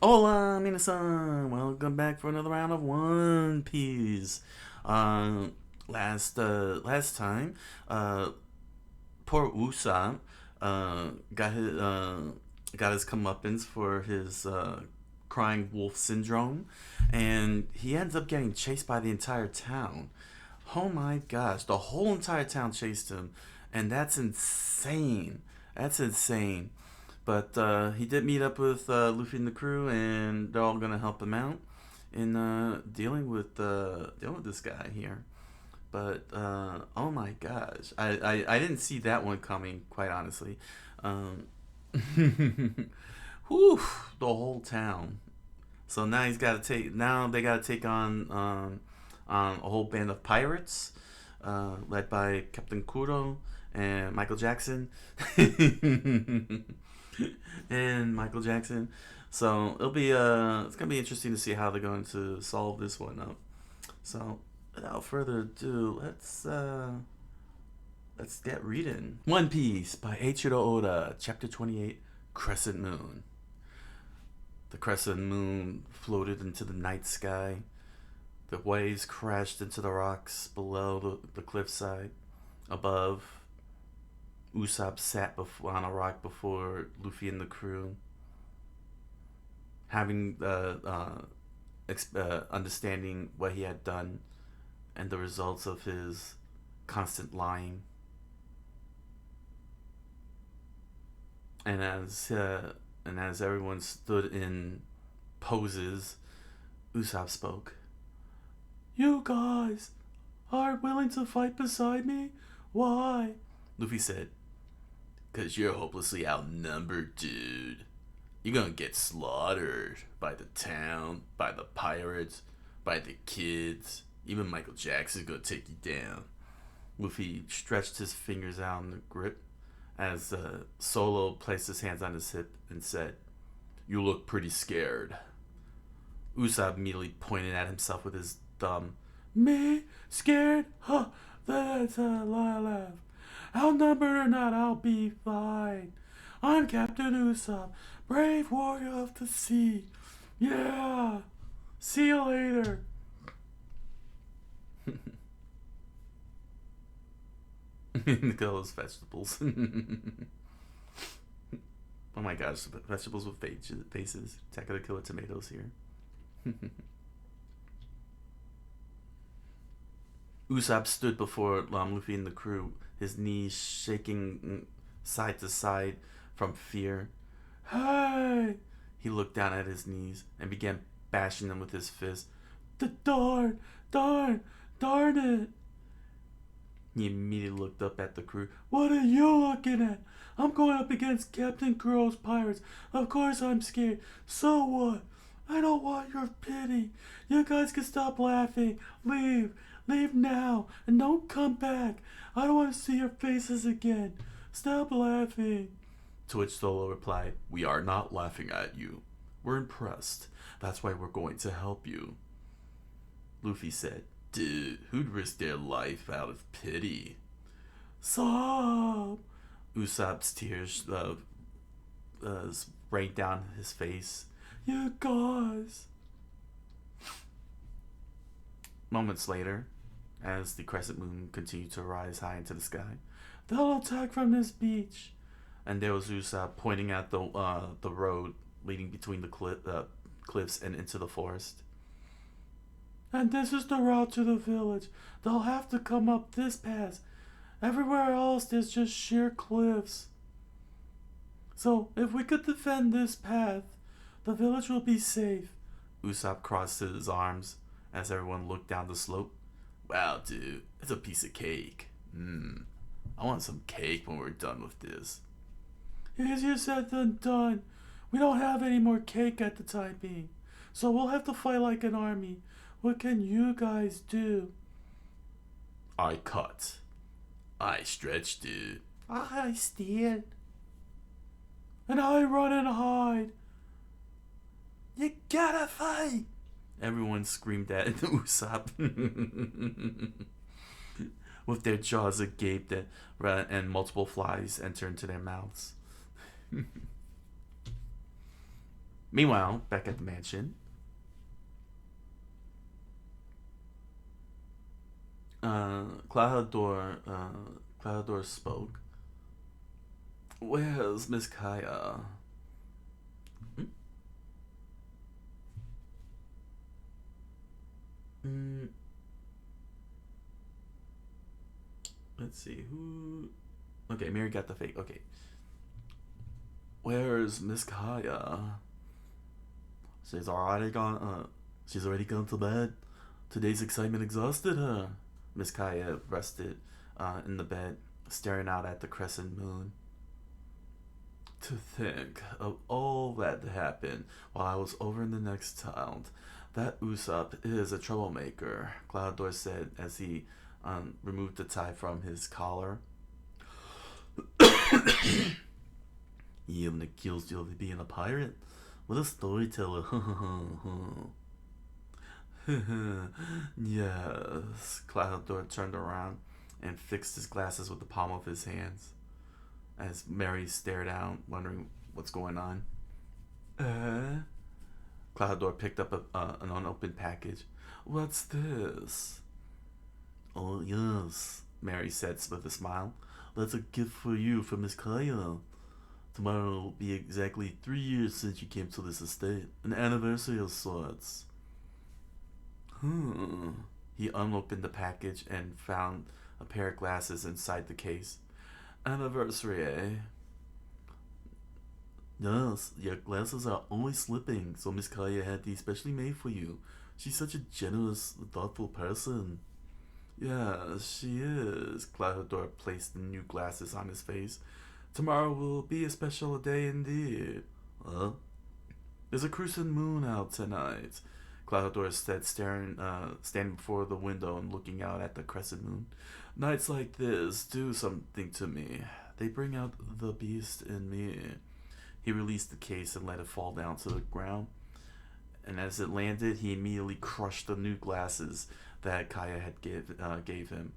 Hola, minasan! Welcome back for another round of One Piece. Um, last time, uh, poor Usopp, got his comeuppance for his crying wolf syndrome, and he ends up getting chased by the entire town. Oh my gosh, the whole entire town chased him, and that's insane. That's insane. But he did meet up with Luffy and the crew, and they're all gonna help him out in dealing with this guy here. But oh my gosh, I didn't see that one coming, quite honestly. Um, whew, the whole town. So now he's got to take. Now they got to take on a whole band of pirates, led by Captain Kuro and Michael Jackson. And Michael Jackson. So it's gonna be interesting to see how they're going to solve this one up. So without further ado, let's get reading. One Piece by Eiichiro Oda, Chapter 28, Crescent Moon. The crescent moon floated into the night sky. The waves crashed into the rocks below the cliffside. Above, Usopp sat on a rock before Luffy and the crew, having understanding what he had done and the results of his constant lying. And as everyone stood in poses, Usopp spoke. "You guys are willing to fight beside me? Why?" Luffy said, "'Cause you're hopelessly outnumbered, dude. You're gonna get slaughtered by the town, by the pirates, by the kids. Even Michael Jackson's gonna take you down." Luffy stretched his fingers out in the grip as Solo placed his hands on his hip and said, "You look pretty scared." Usopp immediately pointed at himself with his thumb. "Me? Scared? Huh, that's a laugh. Outnumbered or not, I'll be fine. I'm Captain Usopp, brave warrior of the sea. Yeah! See you later." Those vegetables. Oh my gosh, vegetables with faces. Attack of the Killer Tomatoes here. Usopp stood before Luffy and the crew, his knees shaking side to side from fear. "Hey!" He looked down at his knees and began bashing them with his fist. Darn it!" He immediately looked up at the crew. "What are you looking at? I'm going up against Captain Kuro's pirates. Of course I'm scared. So what? I don't want your pity. You guys can stop laughing. Leave. Leave now. And don't come back. I don't want to see your faces again. Stop laughing." To which Solo replied, "We are not laughing at you. We're impressed. That's why we're going to help you." Luffy said, "Dude, who'd risk their life out of pity?" "Stop!" Usopp's tears rained down his face. "You guys." Moments later, as the crescent moon continued to rise high into the sky, "They'll attack from this beach." And there was Usopp pointing at the road leading between the cliffs and into the forest. "And this is the route to the village. They'll have to come up this pass. Everywhere else there's just sheer cliffs. So if we could defend this path, the village will be safe." Usopp crossed his arms as everyone looked down the slope. "Wow, dude, it's a piece of cake. I want some cake when we're done with this." "Easier said than done. We don't have any more cake at the time being. So we'll have to fight like an army. What can you guys do?" "I cut. I stretch, dude. I steal. And I run and hide." "You gotta fight!" everyone screamed at Usopp. With their jaws agape and multiple flies enter into their mouths. Meanwhile, back at the mansion, Cloudor spoke. Where's Miss Kaya? Hmm? Mm, let's see who. Okay, Mary got the fake. Okay, where's Miss Kaya? She's already gone. She's already gone to bed. Today's excitement exhausted her. Miss Kaya rested in the bed, staring out at the crescent moon. To think of all that happened while I was over in the next town. That Usopp is a troublemaker, Cloudor said as he removed the tie from his collar. He even accused you of being a pirate? What a storyteller. Yes. Cloudor turned around and fixed his glasses with the palm of his hands as Mary stared out, wondering what's going on. Cloudor picked up an unopened package. What's this? Oh, yes, Mary said with a smile. That's a gift for you from Miss Kaya. Tomorrow will be exactly 3 years since you came to this estate. An anniversary of sorts. He unopened the package and found a pair of glasses inside the case. Anniversary, eh? Yes, your glasses are always slipping, so Miss Kaya had these specially made for you. She's such a generous, thoughtful person. Yeah, she is. Cloudor placed the new glasses on his face. Tomorrow will be a special day indeed. Huh? There's a crescent moon out tonight. Cloudor said, standing before the window and looking out at the crescent moon. Nights like this do something to me. They bring out the beast in me. He released the case and let it fall down to the ground. And as it landed, he immediately crushed the new glasses that Kaya had gave him.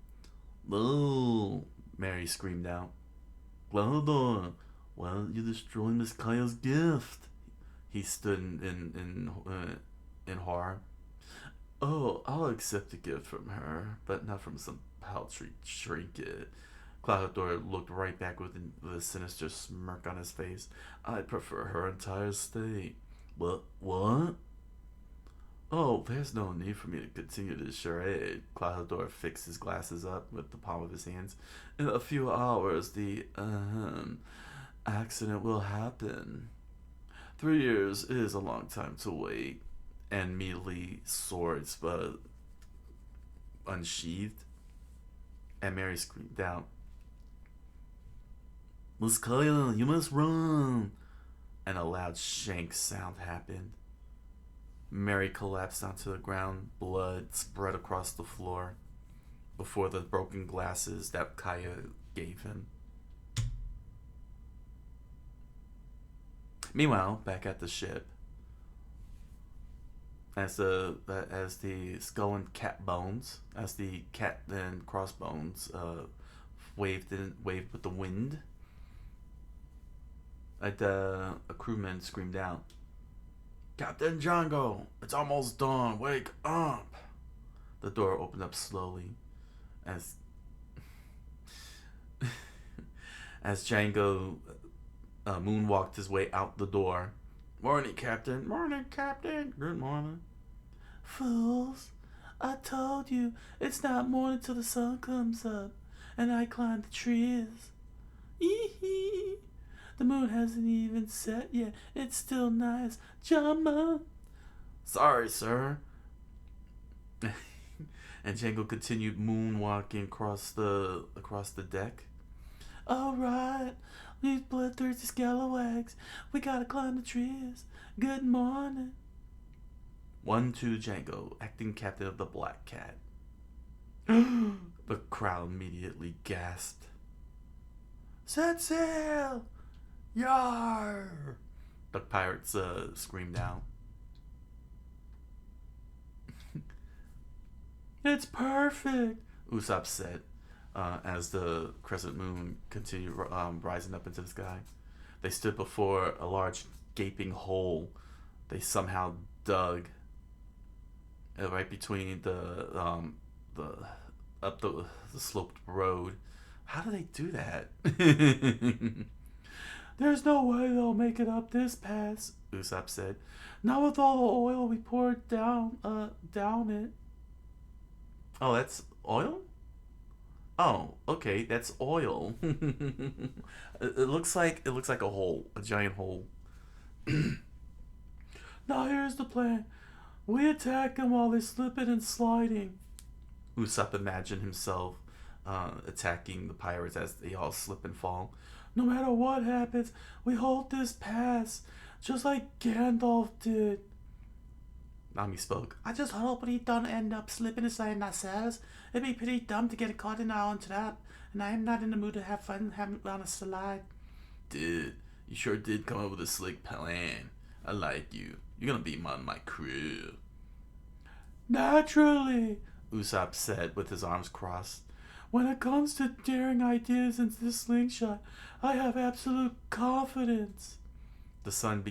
Oh! Mary screamed out. Cloudor, why don't you destroy Miss Kaya's gift? He stood in horror. Oh, I'll accept a gift from her, but not from some paltry trinket. Cloudor looked right back with a sinister smirk on his face. I prefer her entire estate. What? Oh, there's no need for me to continue this charade. Cloudor fixed his glasses up with the palm of his hands. In a few hours, the accident will happen. 3 years is a long time to wait. And immediately swords unsheathed. And Mary screamed out, Miss Kaya, you must run! And a loud shank sound happened. Mary collapsed onto the ground, blood spread across the floor before the broken glasses that Kaya gave him. Meanwhile, back at the ship, as the skull and cat bones, as the cat and crossbones waved with the wind, a crewman screamed out, Captain Django, it's almost dawn. Wake up! The door opened up slowly as Django moonwalked his way out the door. Morning, Captain. Morning, Captain. Good morning. Fools, I told you it's not morning till the sun comes up, and I climbed the trees. Ee-hee. The moon hasn't even set yet. It's still nice. Jama. Sorry, sir. And Django continued moonwalking across the deck. All right, these bloodthirsty scalawags. We gotta climb the trees. Good morning. 1-2 Django, acting captain of the Black Cat. The crowd immediately gasped. Set sail! Yar! The pirates screamed out. It's perfect, Usopp said, as the crescent moon continued rising up into the sky. They stood before a large gaping hole They somehow dug right between the up the sloped road. How do they do that? There's no way they'll make it up this pass, Usopp said. Not with all the oil we poured down it. Oh, that's oil? Oh, okay, that's oil. It looks like a hole, a giant hole. Now here's the plan. We attack them while they're slipping and sliding. Usopp imagined himself attacking the pirates as they all slip and fall. No matter what happens, we hold this pass, just like Gandalf did. Nami spoke. I just hope we don't end up slipping and sliding ourselves. It'd be pretty dumb to get caught in our own trap, and I am not in the mood to have fun on a slide. Dude, you sure did come up with a slick plan. I like you. You're gonna be on my crew. Naturally, Usopp said with his arms crossed. When it comes to daring ideas into the slingshot, I have absolute confidence. The sun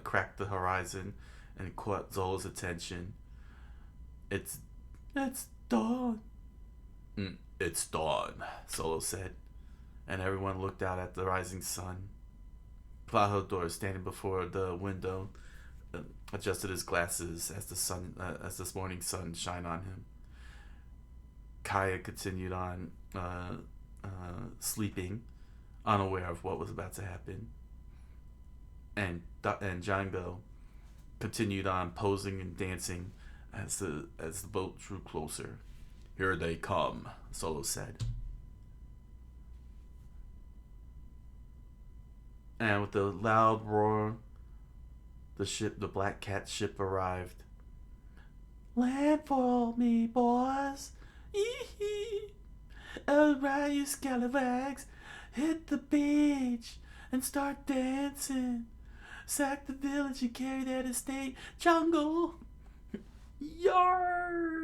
cracked the horizon and caught Zolo's attention. It's dawn. It's dawn, Zolo said, and everyone looked out at the rising sun. Plahador, standing before the window, adjusted his glasses as this morning sun shined on him. Kaya continued on sleeping, unaware of what was about to happen, and Django continued on posing and dancing as the boat drew closer. Here they come, Zolo said. And with a loud roar, the Black Cat ship arrived. Landfall me, boys. Yee-hee. Alright, you scalawags, hit the beach and start dancing. Sack the village and carry that estate. Jungle. Yar!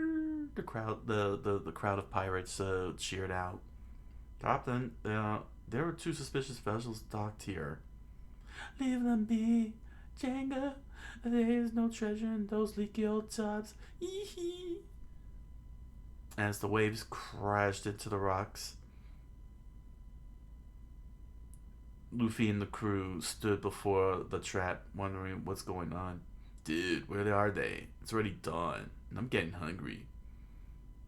The crowd of pirates cheered out. Captain, there were 2 suspicious vessels docked here. Leave them be, Jenga. There is no treasure in those leaky old tubs. Yee-hee. As the waves crashed into the rocks, Luffy and the crew stood before the trap, wondering what's going on. Dude, where are they? It's already dawn, and I'm getting hungry.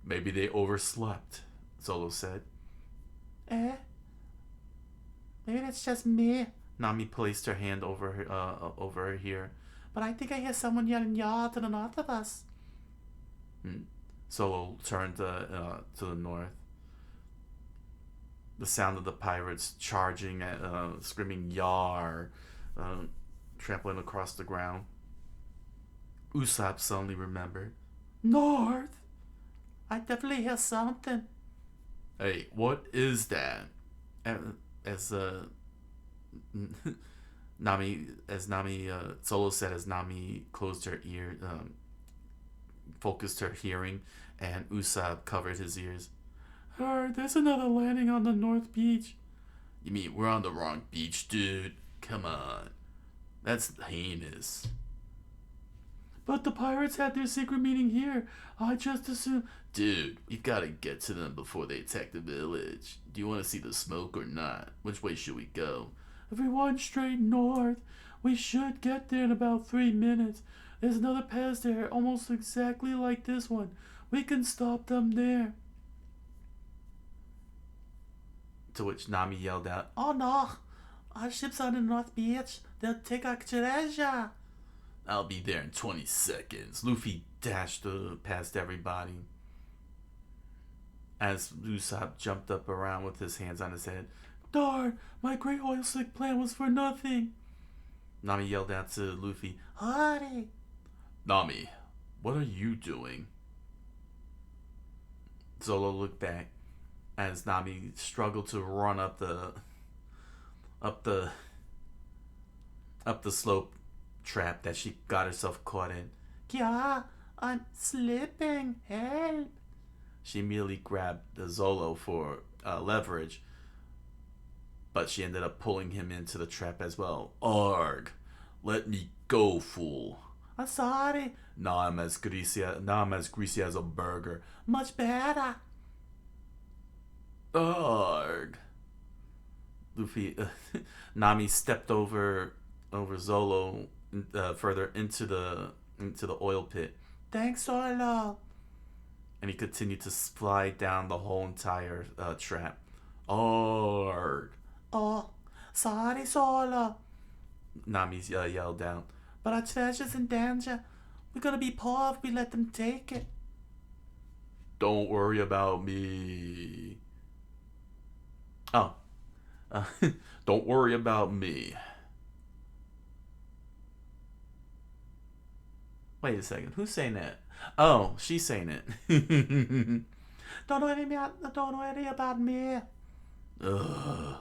Maybe they overslept, Zolo said. Maybe that's just me. Nami placed her hand over her ear. But I think I hear someone yelling "Yaw" to the north of us. Zolo turned to the north. The sound of the pirates charging, screaming "Yar," trampling across the ground. Usopp suddenly remembered. North? I definitely hear something. Hey, what is that? Zolo said as Nami closed her ear, focused her hearing, and Usopp covered his ears. There's another landing on the North Beach. You mean we're on the wrong beach, dude? Come on. That's heinous. But the pirates had their secret meeting here. I just assumed... Dude, we've got to get to them before they attack the village. Do you want to see the smoke or not? Which way should we go? If we went straight north, we should get there in about 3 minutes. There's another pass there, almost exactly like this one. We can stop them there. To which Nami yelled out, Oh no! Our ship's on the North Beach. They'll take our treasure. I'll be there in 20 seconds. Luffy dashed past everybody as Usopp jumped up around with his hands on his head. Darn, my great oil slick plan was for nothing. Nami yelled out to Luffy, Hurry! Nami, what are you doing? Zolo looked back as Nami struggled to run up the slope trap that she got herself caught in. Yeah, I'm slipping. Help! She immediately grabbed the Zolo for leverage, but she ended up pulling him into the trap as well. Arg! Let me go, fool. I'm sorry. Now I'm as greasy as a burger. Much better. Ugh. Luffy, Nami stepped over Zolo further into the oil pit. Thanks, Zolo. And he continued to slide down the whole entire trap. Arg. Oh, sorry, Zolo. Nami yelled out. But our treasure's in danger. We're gonna be poor if we let them take it. Don't worry about me. Oh. Don't worry about me. Wait a second. Who's saying that? Oh, she's saying it. Don't worry about me. Ugh.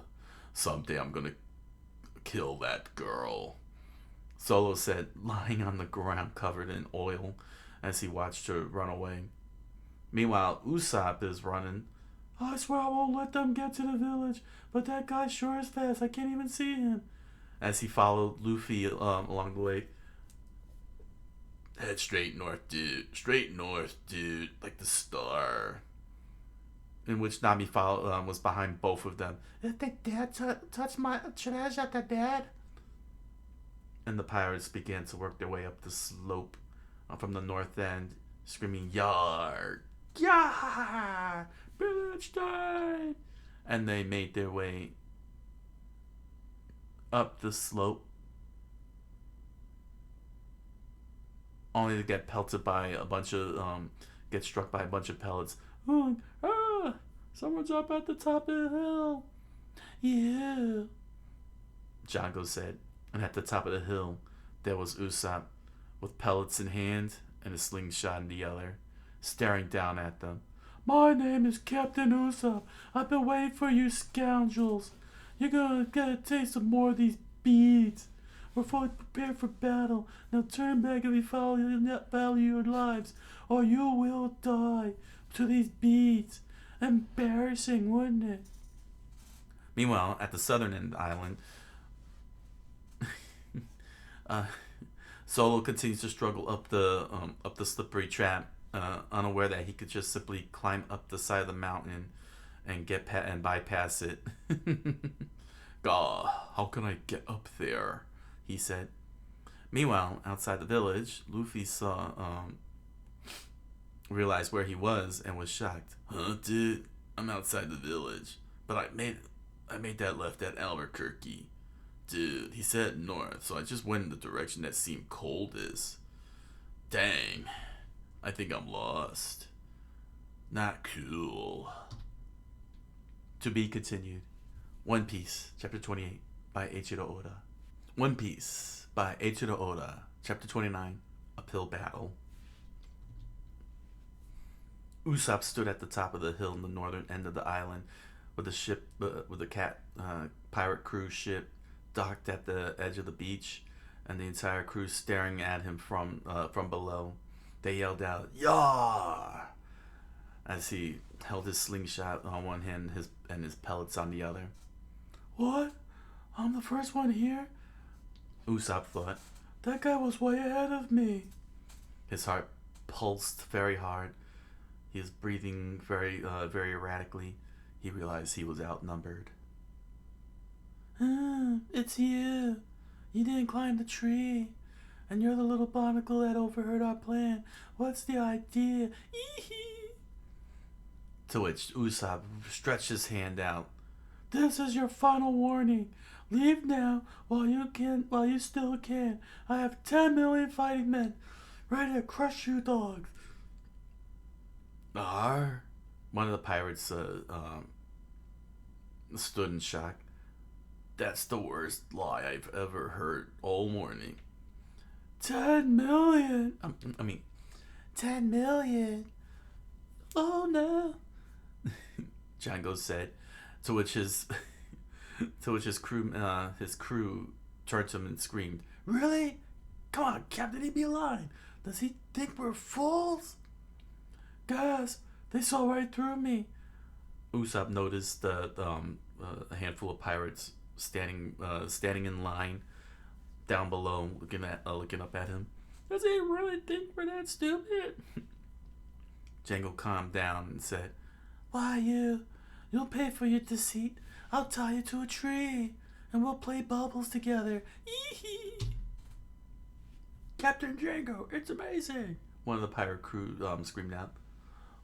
Someday I'm gonna kill that girl. Solo said, lying on the ground covered in oil as he watched her run away. Meanwhile, Usopp is running. I swear I won't let them get to the village, but that guy sure is fast. I can't even see him. As he followed Luffy along the way. Head straight north, dude. Straight north, dude. Like the star. In which Nami was behind both of them. If they dare touch my treasure, they're dead. And the pirates began to work their way up the slope from the north end, screaming, Yar! Yar! Village time! And they made their way up the slope, only to get pelted by a bunch of, get struck by a bunch of pellets. Someone's up at the top of the hill. Yeah, Django said. And at the top of the hill, there was Usopp, with pellets in hand and a slingshot in the other, staring down at them. My name is Captain Usopp. I've been waiting for you scoundrels. You're gonna get a taste of more of these beads. We're fully prepared for battle. Now turn back if you value your lives, or you will die to these beads. Embarrassing, wouldn't it? Meanwhile, at the southern end of the island, Solo continues to struggle up the slippery trap, unaware that he could just simply climb up the side of the mountain and bypass it. God, how can I get up there? He said. Meanwhile, outside the village, Luffy realized where he was and was shocked. Huh, dude? I'm outside the village, but I made that left at Albuquerque. Dude, he said north, so I just went in the direction that seemed coldest. Dang, I think I'm lost. Not cool. To be continued. One Piece, Chapter 28, by Eiichiro Oda. One Piece, by Eiichiro Oda, Chapter 29, Uphill Battle. Usopp stood at the top of the hill in the northern end of the island, with the pirate cruise ship docked at the edge of the beach, and the entire crew staring at him from below. They yelled out, "Yar!" as he held his slingshot on one hand and his pellets on the other. What? I'm the first one here? Usopp thought. That guy was way ahead of me. His heart pulsed very hard. He was breathing very erratically. He realized he was outnumbered. It's you. You didn't climb the tree. And you're the little barnacle that overheard our plan. What's the idea? Ee-hee. To which Usopp stretched his hand out. This is your final warning. Leave now while you still can. I have 10 million fighting men ready to crush you dogs. Arr. One of the pirates stood in shock. That's the worst lie I've ever heard all morning. 10 million? 10 million? Oh no. Django said, to which his crew turned to him and screamed, Really? Come on, Captain, he'd be lying. Does he think we're fools? Guys, they saw right through me. Usopp noticed a handful of pirates standing in line down below, looking up at him. Does he really think we're that stupid? Django calmed down and said, "Why, you'll pay for your deceit. I'll tie you to a tree, and we'll play bubbles together. Ee-hee." "Captain Django, it's amazing!" one of the pirate crew screamed out.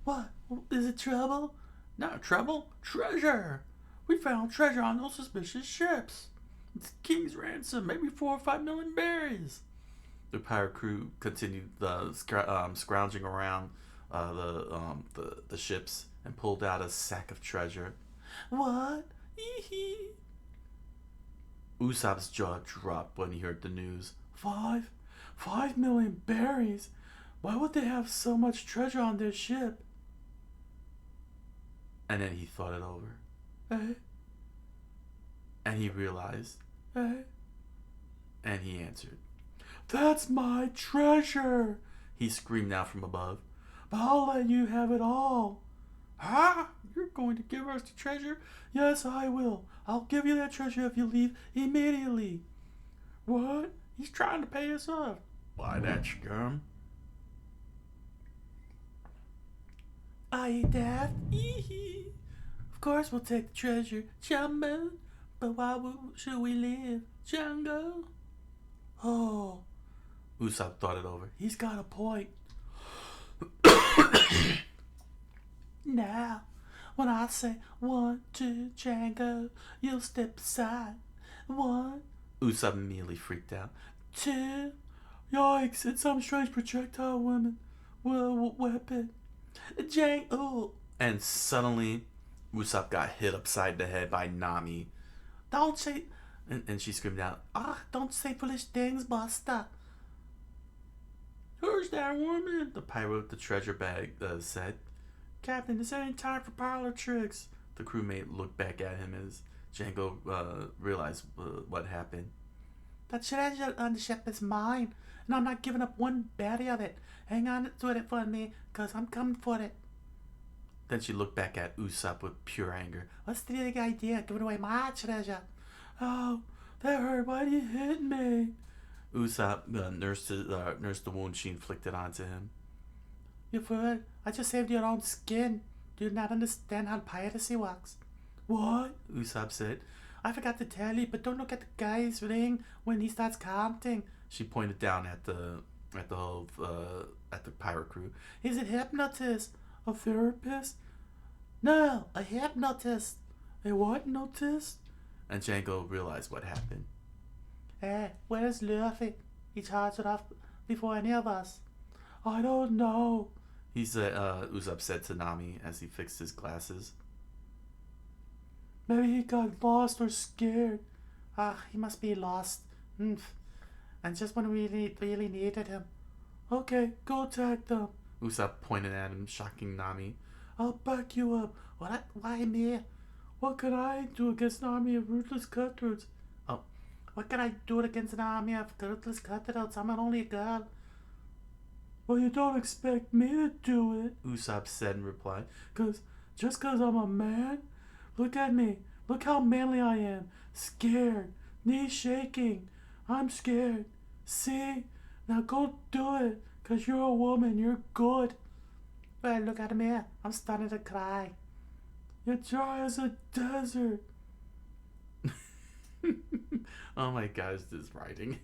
"What? Is it trouble?" "Not trouble, treasure! We found treasure on those suspicious ships. It's king's ransom, maybe 4 or 5 million berries." The pirate crew continued scrounging around the ships and pulled out a sack of treasure. "What? Hee. Usopp's jaw dropped when he heard the news. 5 million berries? Why would they have so much treasure on their ship?" And then he thought it over. And he realized. And he answered. "That's my treasure!" he screamed out from above. "But I'll let you have it all." "Huh? You're going to give us the treasure?" "Yes, I will. I'll give you that treasure if you leave immediately." "What? He's trying to pay us off." "Why, that's scum." "Are you daft? Ee-hee. Of course we'll take the treasure, Jumbo. But why should we leave, Django?" "Oh." Usopp thought it over. "He's got a point." "Now, when I say 1, 2, Django, you'll step aside. 1. Usopp immediately freaked out. 2. Yikes, it's some strange projectile weapon. Django. And suddenly, Usopp got hit upside the head by Nami. "Don't say..." And she screamed out, "Don't say foolish things, Buster." "Who's that woman?" the pirate with the treasure bag said. "Captain, this ain't time for parlor tricks." The crewmate looked back at him as Django realized what happened. "That treasure on the ship is mine, and I'm not giving up one berry of it. Hang on to it for me, because I'm coming for it." Then she looked back at Usopp with pure anger. "What's the big idea, giving away my treasure?" "Oh, that hurt. Why did you hit me?" Usopp nursed the wound she inflicted onto him. "You fool, I just saved your own skin. Do you not understand how piracy works?" "What?" Usopp said. "I forgot to tell you, but don't look at the guy's ring when he starts counting." She pointed down at the pirate crew. "He's a hypnotist." "A therapist?" "No, a hypnotist." "A what hypnotist?" And Django realized what happened. "Hey, where's Luffy? He charged it off before any of us." "I don't know," Usopp said to Nami as he fixed his glasses. "Maybe he got lost or scared." He must be lost. And just when we really needed him." "Okay, go attack them." Usopp pointed at him, shocking Nami. "I'll back you up." "What? Why me?" "What could I do against an army of ruthless cutthroats?" "Oh, what can I do against an army of ruthless cutthroats? I'm only a girl." "Well, you don't expect me to do it," Usopp said in reply. Just 'cause I'm a man? Look at me. Look how manly I am. Scared. Knees shaking. I'm scared. See? Now go do it. 'Cause you're a woman. You're good." "Well, look at me. I'm starting to cry." "You're dry as a desert." Oh my gosh, this writing.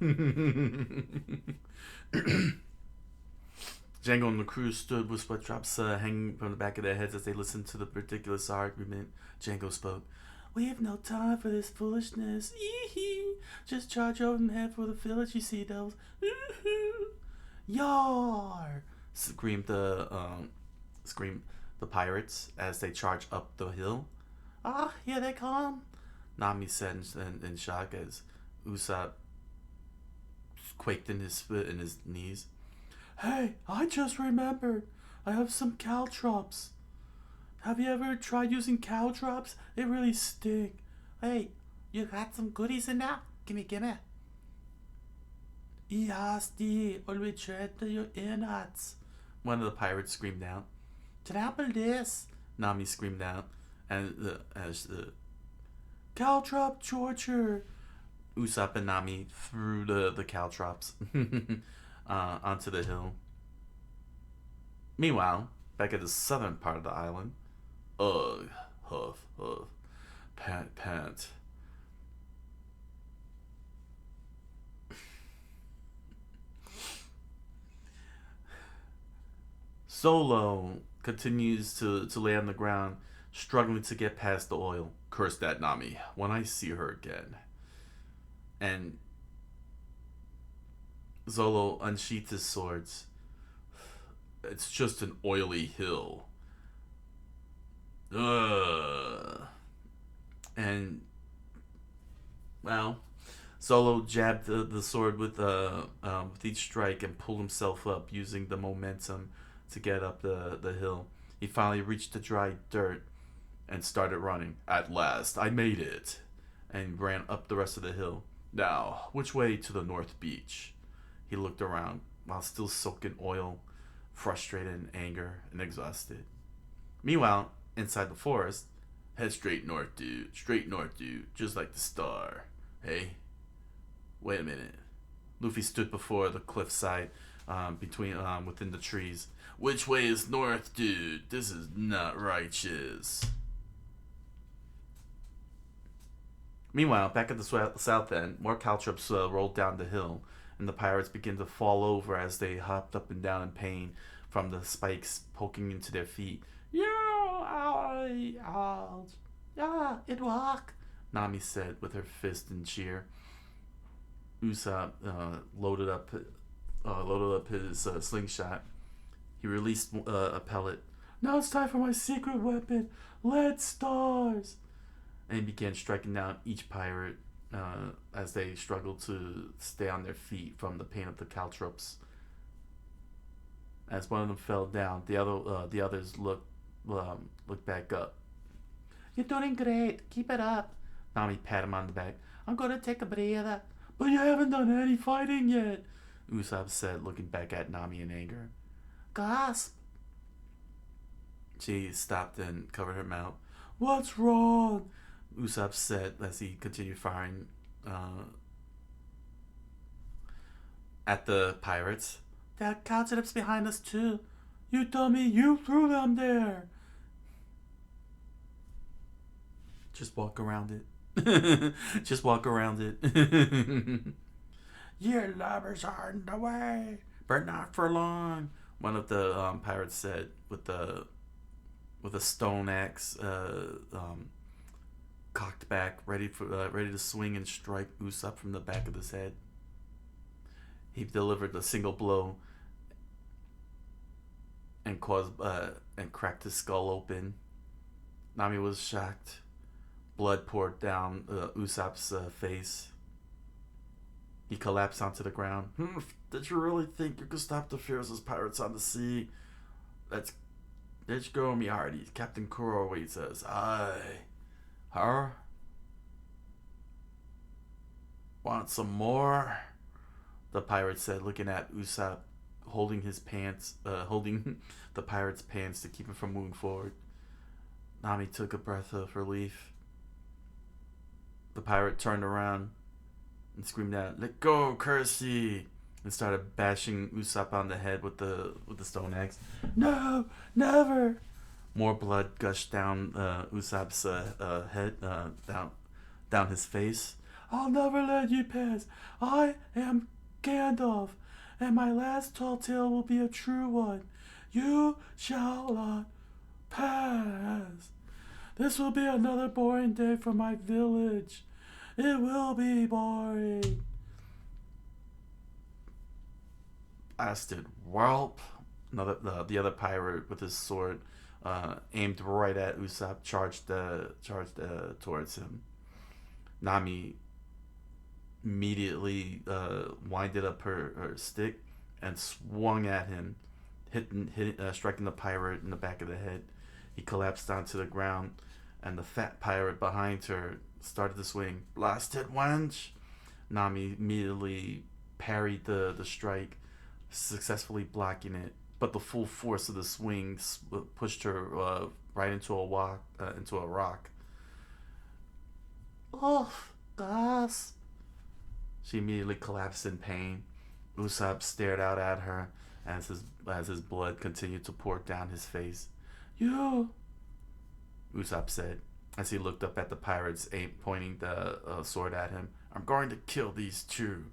Django and the crew stood with sweat drops hanging from the back of their heads as they listened to the ridiculous argument. Django spoke. "We have no time for this foolishness. Ee-hee. Just charge over and head for the village, you see those. Yar! Screamed the pirates as they charged up the hill. Here they come," Nami said in shock as Usopp quaked in his knees. "Hey, I just remembered. I have some caltrops. Have you ever tried using caltrops? They really stink." "Hey, you got some goodies in there? Gimme. "Yasti, or we tread to your innards," one of the pirates screamed out. "Trample this," Nami screamed out, and as the caltrop torture, Usopp and Nami threw the caltrops onto the hill. Meanwhile, back at the southern part of the island, ugh, huff, huff, pant, pant. Solo continues to lay on the ground, struggling to get past the oil. Curse that Nami when I see her again. And Zolo unsheathed his swords. It's just an oily hill. Ugh. And, well, Zolo jabbed the sword with each strike and pulled himself up using the momentum to get up the hill. He finally reached the dry dirt and started running. At last, I made it. And ran up the rest of the hill. Now, which way to the North Beach? He looked around while still soaked in oil, frustrated in anger and exhausted. Meanwhile, inside the forest, head straight north, dude. Straight north, dude. Just like the star. Hey, wait a minute. Luffy stood before the cliffside within the trees. Which way is north, dude? This is not righteous. Meanwhile, back at the south end, more caltrops rolled down the hill, and the pirates began to fall over as they hopped up and down in pain from the spikes poking into their feet. It worked, Nami said with her fist in cheer. Usopp loaded up his slingshot. He released a pellet. Now it's time for my secret weapon, lead stars. And he began striking down each pirate as they struggled to stay on their feet from the pain of the caltrops. As one of them fell down, the others looked back up. You're doing great. Keep it up. Nami patted him on the back. I'm going to take a breather. But you haven't done any fighting yet, Usopp said, looking back at Nami in anger. Gasp! She stopped and covered her mouth. What's wrong? Usopp said as he continued firing at the pirates. There are caltrops behind us too. You dummy, you threw them there. Just walk around it. Just walk around it. Your lovers are in the way, but not for long. One of the pirates said with a stone axe cocked back, ready to swing and strike Usopp from the back of his head. He delivered a single blow and cracked his skull open. Nami was shocked. Blood poured down Usopp's face. He collapsed onto the ground. Did you really think you could stop the fearless pirates on the sea? Let's go, me hearties. Captain Kuro waits us. Aye. Her? Want some more? The pirate said, looking at Usopp, holding the pirate's pants to keep him from moving forward. Nami took a breath of relief. The pirate turned around and screamed out, "Let go, Kersey!" and started bashing Usopp on the head with the stone axe. No, never! More blood gushed down Usopp's head, down his face. I'll never let you pass. I am Gandalf, and my last tall tale will be a true one. You shall not pass. This will be another boring day for my village. It will be boring. Blasted whelp. The other pirate with his sword aimed right at Usopp, charged towards him. Nami immediately winded up her stick and swung at him, striking the pirate in the back of the head. He collapsed onto the ground, and the fat pirate behind her started to swing. Blasted wench! Nami immediately parried the strike, successfully blocking it, but the full force of the swing pushed her right into a rock. Oh, gasp! She immediately collapsed in pain. Usopp stared out at her as his blood continued to pour down his face. You, Usopp said, as he looked up at the pirates, pointing the sword at him. I'm going to kill these two.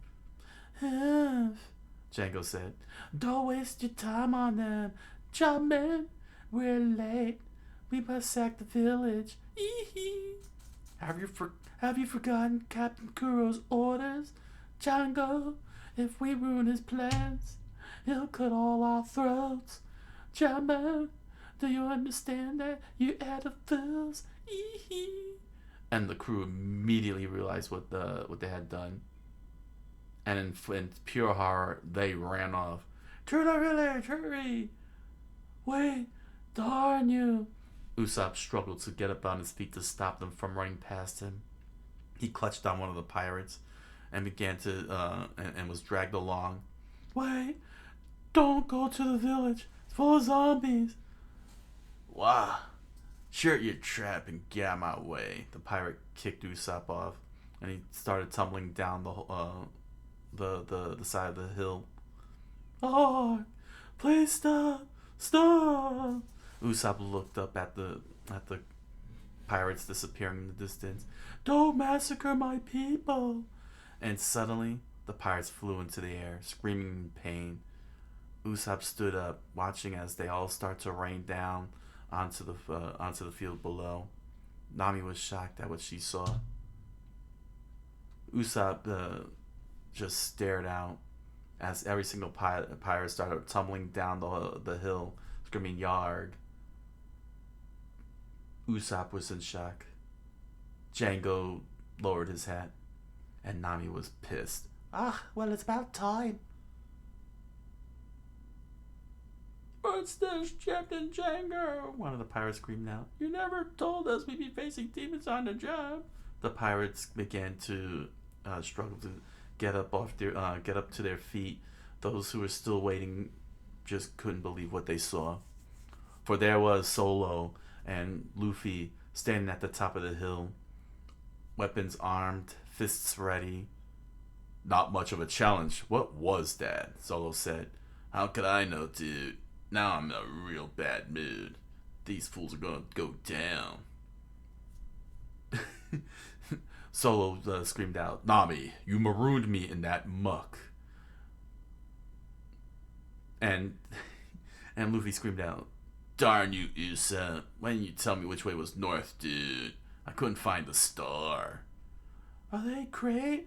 Django said. Don't waste your time on them. Jump in. We're late. We must sack the village. Have you forgotten Captain Kuro's orders? Django, if we ruin his plans, he'll cut all our throats. Jumbo, do you understand that? You add a Thurs. And the crew immediately realized what they had done. And in pure horror, they ran off. To the village, hurry! Wait, darn you! Usopp struggled to get up on his feet to stop them from running past him. He clutched on one of the pirates and began to and was dragged along. Wait, don't go to the village. It's full of zombies. Wow. Shut your trap and get out of my way. The pirate kicked Usopp off, and he started tumbling down the side of the hill. Oh, please stop! Stop! Usopp looked up at the pirates disappearing in the distance. Don't massacre my people! And suddenly, the pirates flew into the air, screaming in pain. Usopp stood up, watching as they all start to rain down onto the field below. Nami was shocked at what she saw. Usopp just stared out as every single pirate started tumbling down the hill, screaming "Yarg!" Usopp was in shock. Django lowered his hat, and Nami was pissed. Well, it's about time. What's this, Captain Django? One of the pirates screamed out. You never told us we'd be facing demons on the job. The pirates began to struggle to get up to their feet. Those who were still waiting just couldn't believe what they saw. For there was Solo and Luffy standing at the top of the hill, weapons armed, fists ready. Not much of a challenge. What was that? Solo said. How could I know, dude? Now I'm in a real bad mood. These fools are gonna go down. Solo screamed out, Nami, you marooned me in that muck. And Luffy screamed out, darn you, Usopp. Why didn't you tell me which way was north, dude? I couldn't find the star. Are they crazy,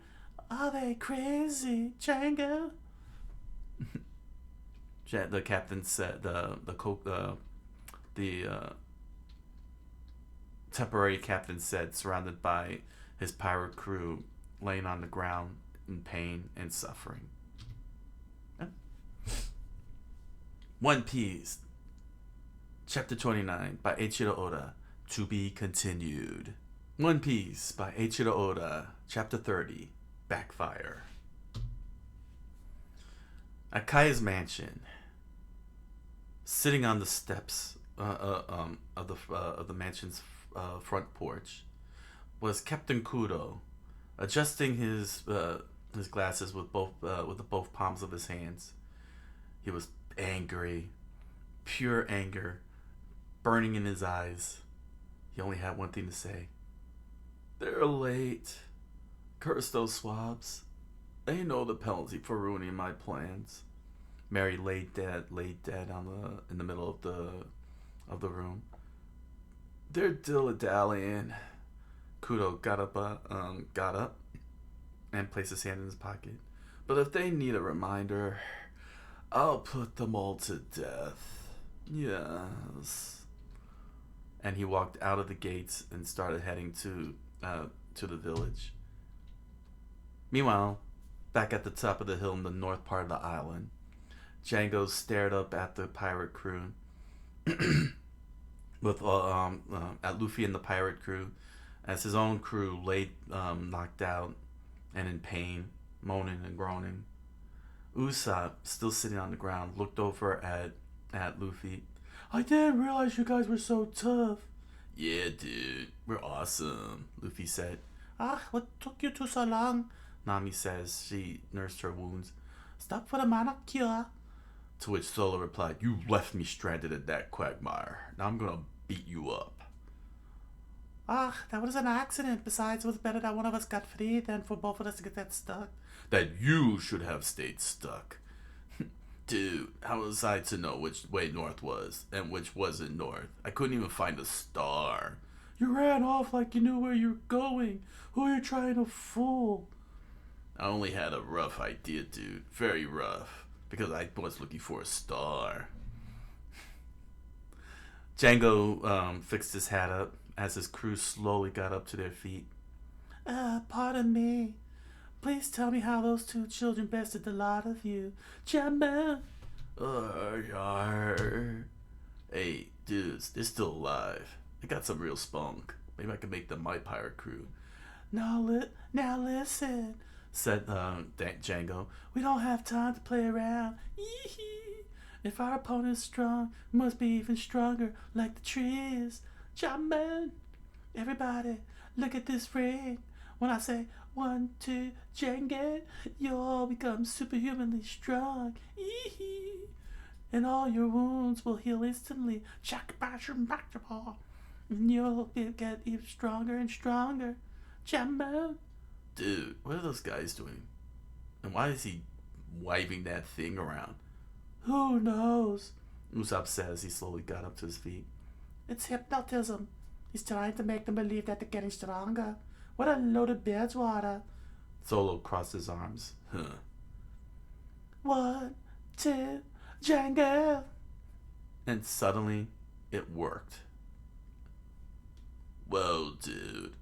Django? The captain said, the temporary captain said, surrounded by his pirate crew, laying on the ground in pain and suffering. One Piece, Chapter 29 by Eiichiro Oda, to be continued. One Piece by Eiichiro Oda, Chapter 30, Backfire. At Kaya's mansion, sitting on the steps of the mansion's front porch, was Captain Kuro, adjusting his glasses with both palms of his hands. He was angry, pure anger, burning in his eyes. He only had one thing to say. They're late. Curse those swabs. They know the penalty for ruining my plans. Mary lay dead in the middle of the room. They're dilly-dallying. Kudo got up and placed his hand in his pocket. But if they need a reminder, I'll put them all to death. Yes. And he walked out of the gates and started heading to the village. Meanwhile, back at the top of the hill in the north part of the island, Django stared up at the pirate crew, with at Luffy and the pirate crew, as his own crew lay knocked out and in pain, moaning and groaning. Usopp, still sitting on the ground, looked over at Luffy. I didn't realize you guys were so tough. Yeah, dude, we're awesome, Luffy said. What took you so long? Nami says she nursed her wounds. Stop for the mana cure. To which Solo replied, "You left me stranded in that quagmire. Now I'm gonna beat you up." Ah, that was an accident. Besides, it was better that one of us got free than for both of us to get that stuck. That you should have stayed stuck. Dude, how was I to know which way north was and which wasn't north? I couldn't even find a star. You ran off like you knew where you were going. Who are you trying to fool? I only had a rough idea, dude. Very rough. Because I was looking for a star. Django fixed his hat up as his crew slowly got up to their feet. Pardon me. Please tell me how those two children bested the lot of you. Jamman! Yar. Hey, dudes, they're still alive. They got some real spunk. Maybe I can make them my pirate crew. Now listen, said Django. We don't have time to play around. Yee-hee. If our opponent's strong, we must be even stronger, like the trees. Jamman! Everybody, look at this ring. When I say 1, 2, Django, you'll all become superhumanly strong. Yee-hee. And all your wounds will heal instantly. And you'll get even stronger and stronger. Jambo. Dude, what are those guys doing? And why is he waving that thing around? Who knows? Usopp says. He slowly got up to his feet. It's hypnotism. He's trying to make them believe that they're getting stronger. What a load of water. Solo crossed his arms. 1, 2, Django. And suddenly, it worked. Whoa, dude.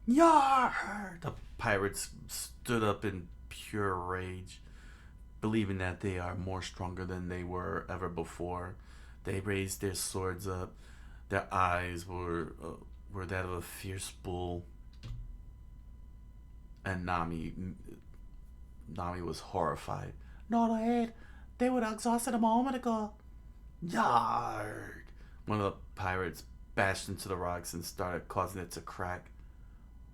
Yar! The pirates stood up in pure rage, believing that they are more stronger than they were ever before. They raised their swords up. Their eyes were that of a fierce bull. And Nami was horrified. No, they were exhausted a moment ago. Yard! One of the pirates bashed into the rocks and started causing it to crack.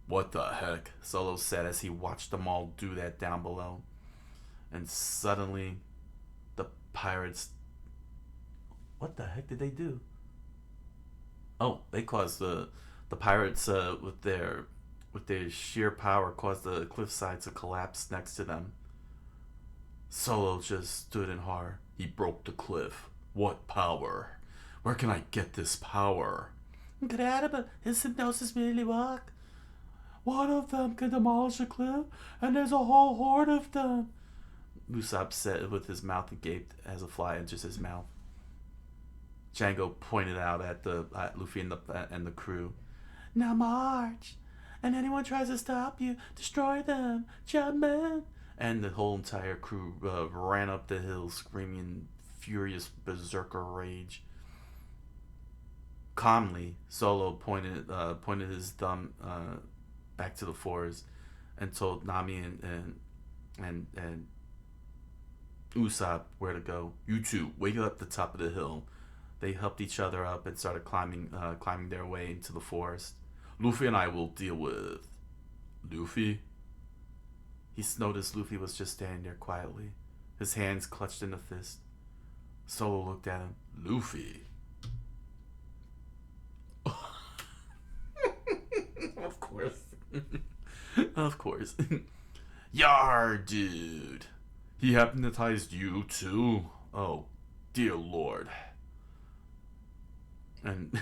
What the heck? Solo said as he watched them all do that down below. And suddenly, the pirates... What the heck did they do? Oh, they caused the pirates with their sheer power caused the cliffside to collapse next to them. Solo just stood in horror. He broke the cliff. What power? Where can I get this power? Incredible. His hypnosis really worked. One of them can demolish a cliff, and there's a whole horde of them. Usopp said with his mouth agape as a fly enters his mouth. Django pointed out at Luffy and the crew. Now march, and anyone tries to stop you, destroy them, Jumpman. And the whole entire crew ran up the hill, screaming in furious berserker rage. Calmly, Solo pointed his thumb back to the forest and told Nami and Usopp where to go. You two, wait up the top of the hill. They helped each other up and started climbing their way into the forest. Luffy and I will deal with... Luffy? He noticed Luffy was just standing there quietly, his hands clutched in a fist. Solo looked at him. Luffy? Of course. Of course. Yar, dude. He hypnotized you too? Oh, dear Lord. And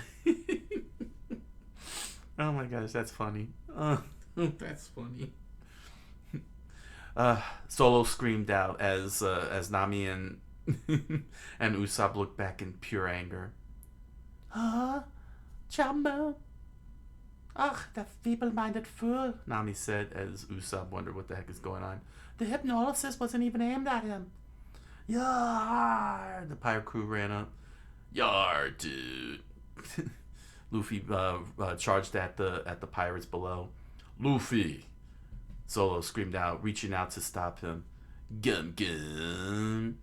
oh my gosh, that's funny. That's funny. Solo screamed out as Nami and and Usopp looked back in pure anger. Jumbo? Ugh, that feeble-minded fool, Nami said as Usopp wondered what the heck is going on. The hypnosis wasn't even aimed at him. Yar! The pirate crew ran up. Yar, dude. Luffy charged at the pirates below. Luffy! Solo screamed out, reaching out to stop him. Gun gun!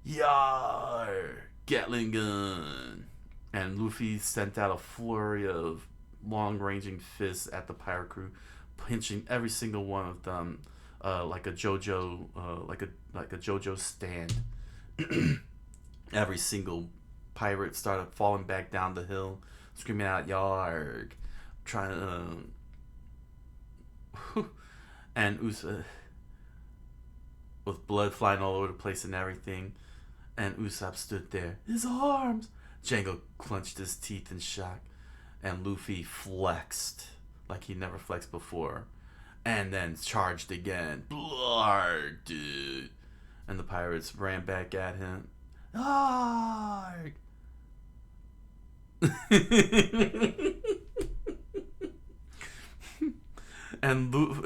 Yar! Gatling gun! And Luffy sent out a flurry of long-ranging fists at the pirate crew, pinching every single one of them, like a JoJo, like a JoJo stand. Every single pirate started falling back down the hill, screaming out "Yarg," trying to, and Usopp, with blood flying all over the place and everything, and Usopp stood there. His arms. Django clenched his teeth in shock, and Luffy flexed like he never flexed before, and then charged again. Blarg, dude. And the pirates ran back at him. Arg! and Luffy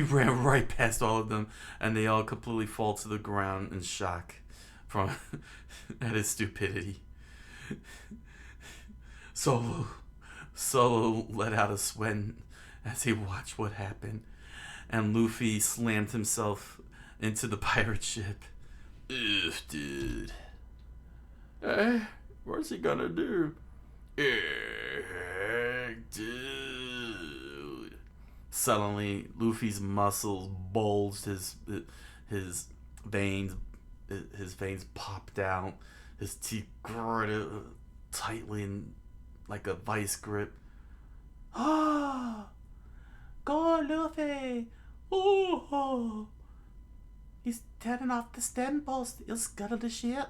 ran right past all of them, and they all completely fall to the ground in shock from at his stupidity. Solo let out a sweat as he watched what happened, and Luffy slammed himself into the pirate ship. Ugh, dude. What's he gonna do? Dude. Suddenly, Luffy's muscles bulged. His veins popped out. His teeth gritted tightly in like a vice grip. Ah! Go, Luffy! Oh! He's turning off the stem post. He'll scuttle the ship.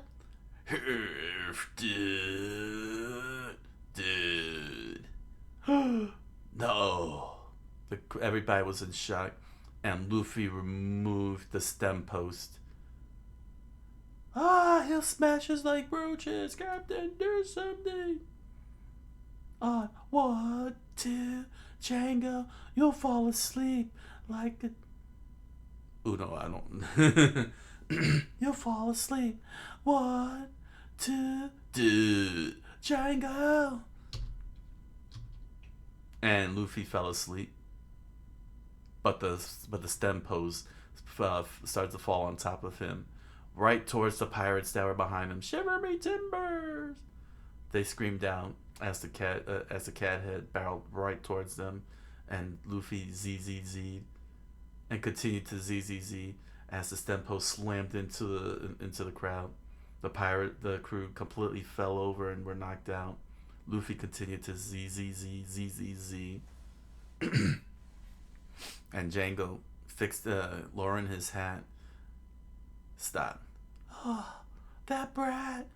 Dude. No. Everybody was in shock, and Luffy removed the stem post. He'll smash us like roaches. Captain, do something. 1, 2, Django, you'll fall asleep like a... Oh, no, I don't. You'll fall asleep. 1, 2, dude, Django. And Luffy fell asleep. But the stem post started to fall on top of him, right towards the pirates that were behind him. Shiver me timbers! They screamed out as the cat head barreled right towards them, and Luffy ZZZ'd and continued to ZZZ as the stem post slammed into the crowd. The crew completely fell over and were knocked out. Luffy continued to ZZZ. And Django fixed lowering his hat. Stop. Oh, that brat.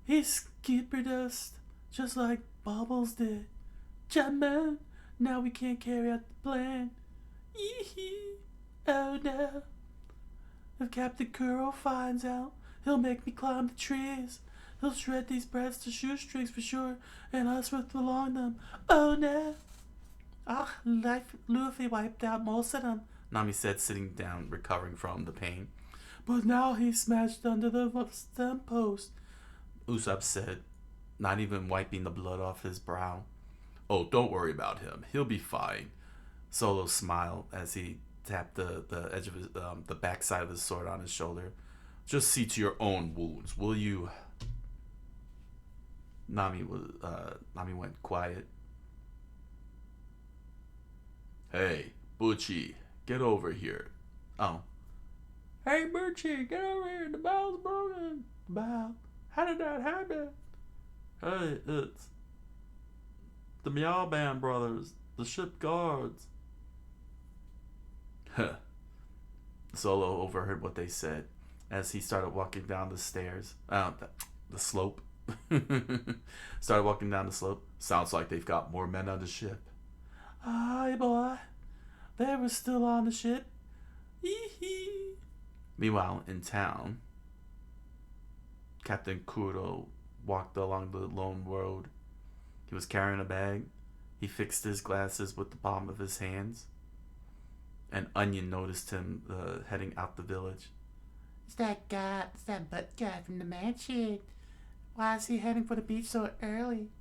He skippered us just like Bubbles did. Jumpman, now we can't carry out the plan. Yee-hee. Oh no. If Captain Kuro finds out, he'll make me climb the trees. He'll shred these brats to shoestrings for sure, and us with along them. Oh no. Luffy wiped out most of them, Nami said, sitting down, recovering from the pain. But now he's smashed under the stem post, Usopp said, not even wiping the blood off his brow. Oh, don't worry about him. He'll be fine. Solo smiled as he tapped the edge of his, the backside of his sword on his shoulder. Just see to your own wounds, will you? Nami went quiet. Hey, Butchie, get over here. Oh. Hey, Butchie, get over here. The bow's broken. Bow? How did that happen? Hey, it's the Meow Band brothers, the ship guards. Huh. Solo overheard what they said as he started walking down the stairs. The slope. Started walking down the slope. Sounds like they've got more men on the ship. Aye, boy. They were still on the ship. Hee-hee. Meanwhile, in town, Captain Kuro walked along the lone road. He was carrying a bag. He fixed his glasses with the palm of his hands. And Onion noticed him heading out the village. It's that butt guy from the mansion. Why is he heading for the beach so early?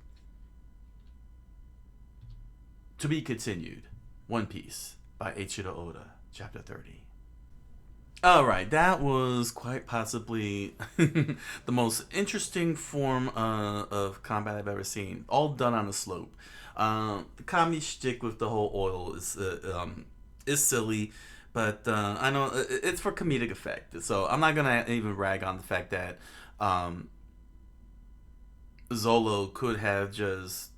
To be continued. One Piece by Eiichiro Oda, Chapter 30. All right, that was quite possibly the most interesting form of combat I've ever seen. All done on a slope. The comedy shtick with the whole oil is silly, but I know it's for comedic effect. So I'm not gonna even rag on the fact that um, Zolo could have just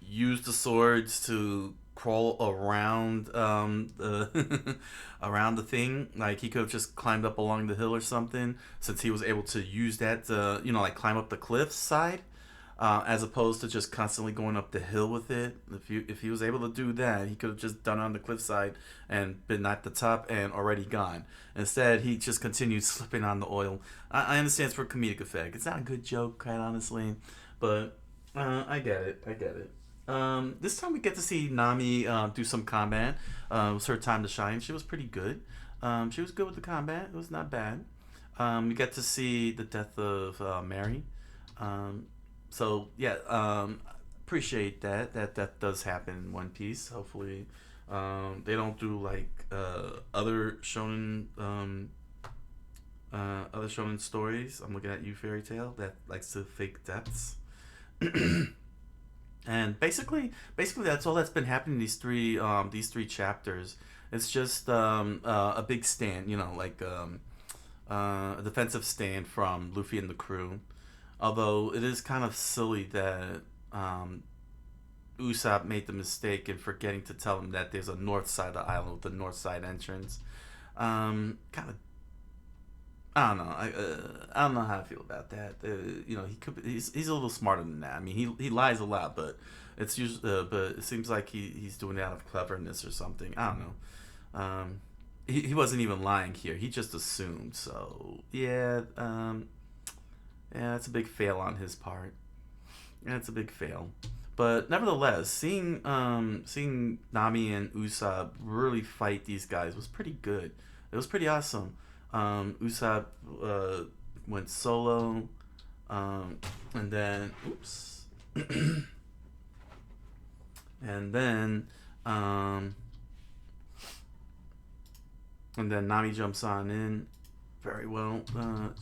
used the swords to crawl around the around the thing. Like he could have just climbed up along the hill or something, since he was able to use that to like climb up the cliff side, as opposed to just constantly going up the hill with it. If he was able to do that, he could have just done it on the cliffside and been at the top and already gone. Instead, he just continued slipping on the oil. I understand it's for comedic effect. It's not a good joke, quite honestly, but I get it. I get it. This time we get to see Nami do some combat. It was her time to shine. She was pretty good. She was good with the combat. It was not bad. We get to see the death of Mary. Um, so yeah, appreciate that. That does happen in One Piece. Hopefully, they don't do like other shonen stories. I'm looking at you, Fairy Tale, that likes to fake deaths. And basically that's all that's been happening in these three chapters. It's just a big stand, like a defensive stand from Luffy and the crew. Although it is kind of silly that Usopp made the mistake in forgetting to tell him that there's a north side of the island with the north side entrance. Kind of, I don't know. I don't know how I feel about that. He's a little smarter than that. I mean, he lies a lot, but it's usually but it seems like he's doing it out of cleverness or something. I don't know. He wasn't even lying here. He just assumed. So yeah, yeah, that's a big fail on his part. Yeah, it's a big fail. But nevertheless, seeing Nami and Usopp really fight these guys was pretty good. It was pretty awesome. Usopp went solo, um, and then oops, and then um, and then Nami jumps on in very well.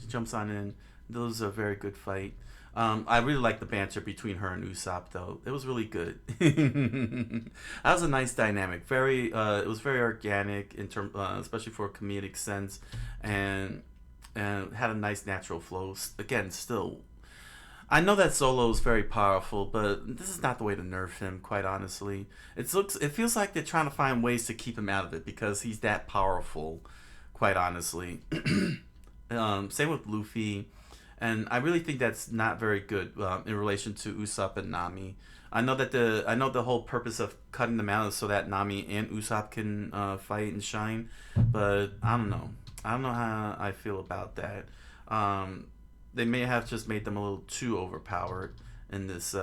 She jumps on in. Those are a very good fight. I really like the banter between her and Usopp, though. It was really good. That was a nice dynamic. It was very organic especially for a comedic sense, and had a nice natural flow. Again, still, I know that Solo is very powerful, but this is not the way to nerf him. Quite honestly, it feels like they're trying to find ways to keep him out of it because he's that powerful. Quite honestly, same with Luffy, and I really think that's not very good in relation to Usopp and Nami. I know the whole purpose of cutting them out is so that Nami and Usopp can fight and shine, but I don't know. I don't know how I feel about that. Um, they may have just made them a little too overpowered in this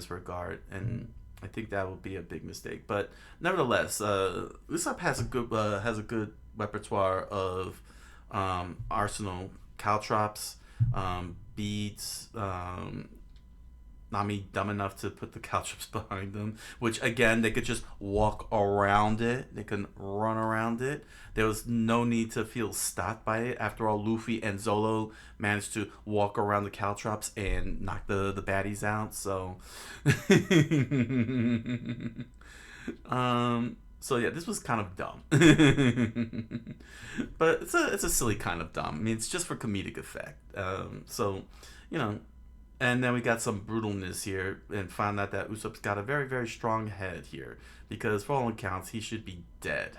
regard, and I think that would be a big mistake. But nevertheless, Usopp has a good repertoire of arsenal caltrops, beads. Nami dumb enough to put the caltrops behind them, which again they could just walk around it. They can run around it. There was no need to feel stopped by it. After all, Luffy and Zolo managed to walk around the caltrops and knock the baddies out. So, so yeah, this was kind of dumb, but it's a silly kind of dumb. I mean, it's just for comedic effect. So, you know, and then we got some brutalness here and found out that Usopp's got a very, very strong head here. Because for all accounts, he should be dead.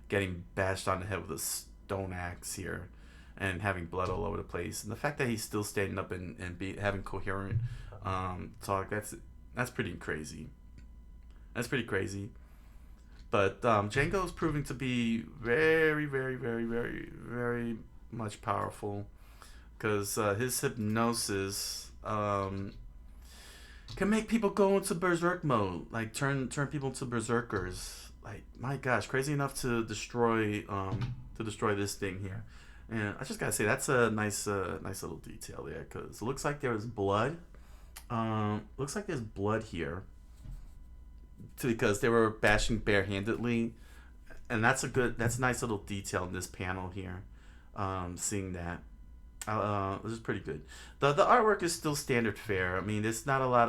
Getting bashed on the head with a stone axe here. And having blood all over the place. And the fact that he's still standing up and having coherent talk, that's pretty crazy. That's pretty crazy. But Django's proving to be very, very, very, very, very much powerful. Because his hypnosis can make people go into berserk mode, like turn people into berserkers. Like my gosh, crazy enough to destroy this thing here. And I just gotta say that's a nice little detail there because it looks like there is blood. Looks like there's blood here because they were bashing barehandedly, and that's a nice little detail in this panel here. Seeing that. This is pretty good. The artwork is still standard fare. I mean, there's not a lot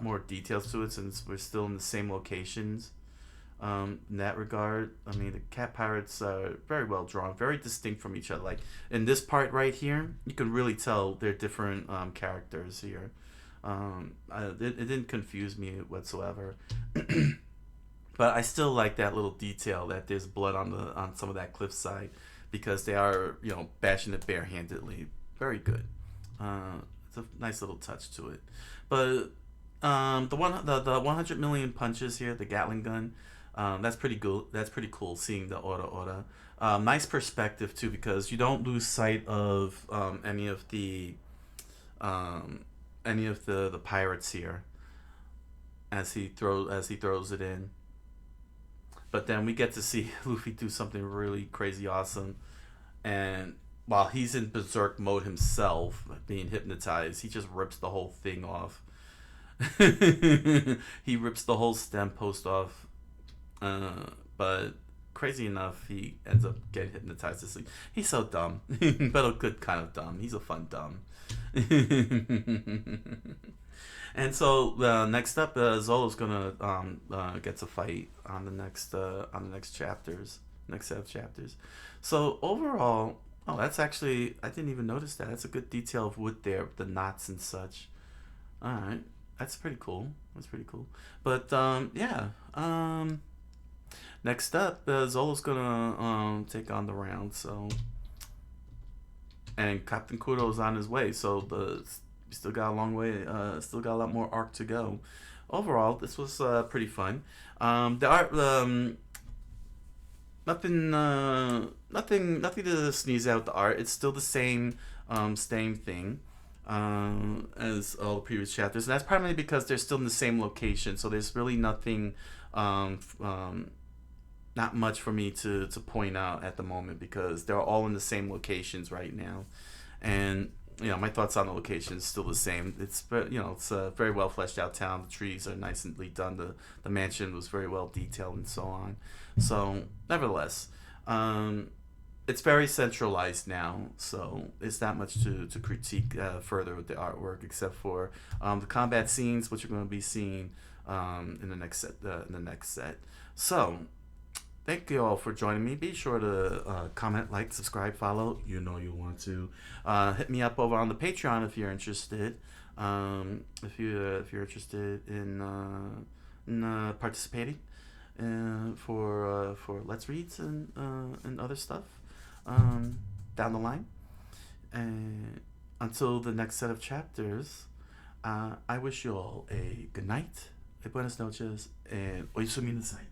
more details to it since we're still in the same locations. In that regard, I mean, the cat pirates are very well drawn, very distinct from each other. Like in this part right here, you can really tell they're different characters here. It didn't confuse me whatsoever. But I still like that little detail that there's blood on some of that cliffside, because they are, bashing it barehandedly. Very good. It's a nice little touch to it. But the 100 million punches here, the Gatling gun, that's pretty good. That's pretty cool seeing the Ora. Nice perspective too, because you don't lose sight of any of the pirates here as he throws it in. But then we get to see Luffy do something really crazy awesome. And while he's in berserk mode himself, being hypnotized, he just rips the whole thing off. He rips the whole stem post off. But crazy enough, he ends up getting hypnotized to sleep. He's so dumb. But a good kind of dumb. He's a fun dumb. And so next up, Zolo's gonna get to fight on the next chapters, next set of chapters. So overall, that's actually, I didn't even notice that. That's a good detail of wood there, the knots and such. All right, that's pretty cool. But yeah. Next up, Zolo's gonna take on the round. So, and Captain Kuro's on his way. So we still got a long way. Still got a lot more arc to go. Overall, this was pretty fun. The art, nothing to sneeze at with the art. It's still the same thing as all the previous chapters, and that's primarily because they're still in the same location. So there's really nothing, not much for me to point out at the moment, because they're all in the same locations right now, and my thoughts on the location is still the same. It's it's a very well fleshed out town. The trees are nicely done. The mansion was very well detailed and so on. So nevertheless, it's very centralized now. So it's not much to critique further with the artwork, except for the combat scenes, which you're going to be seeing in the next set. So thank you all for joining me. Be sure to comment, like, subscribe, follow. You want to. Hit me up over on the Patreon if you're interested. If you're interested in participating for Let's Reads and other stuff down the line. And until the next set of chapters, I wish you all a good night, a buenas noches, and oyasumi nasai.